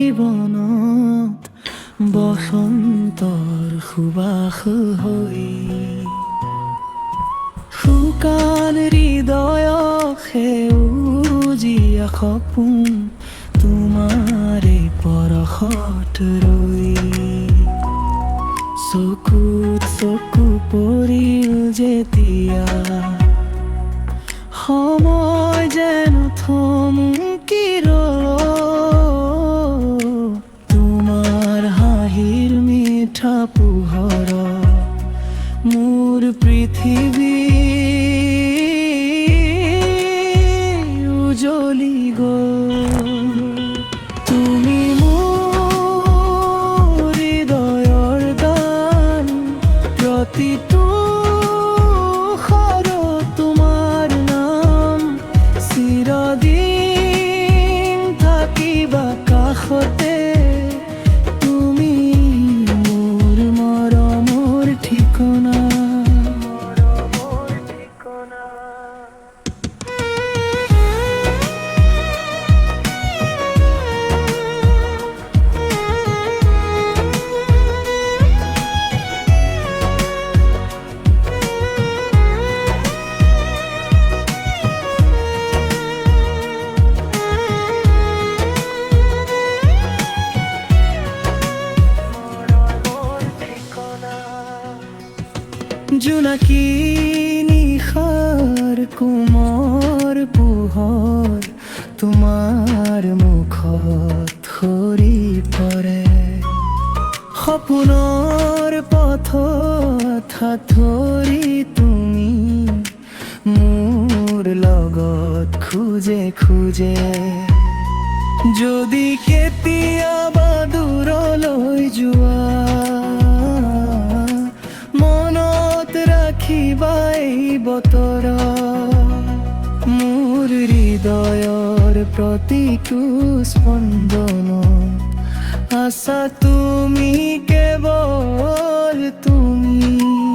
জীৱনত বসন্তৰ সুবাস হৈ শুকান হৃদয় সেউজীয়া সপোন তোমাৰে পৰশত ৰৈ চকুত চকু পৰিল যেতিয়া সময় যেন থমকি ৰ'ল তোমাৰ হাঁহিৰ মিঠা পোহৰ মোৰ পৃথিৱী উজ্বলি গ'ল তুমি মোৰ হৃদয়ৰ গান প্ৰতিটো কাষতে তুমি মোৰ মৰমৰ ঠিকনা জোনাকী নিশাৰ কোমৰ পোহৰ তোমাৰ মুখত সৰি পৰে সপোনৰ পথত হাত ধৰি তুমি মোৰ লগত খোজে খোজে যদি কেতিয়াবা দূৰলৈ যোৱা এই বতৰ মোৰ হৃদয়ৰ প্ৰতিটো স্পন্দন আশা তুমি কেৱল তুমি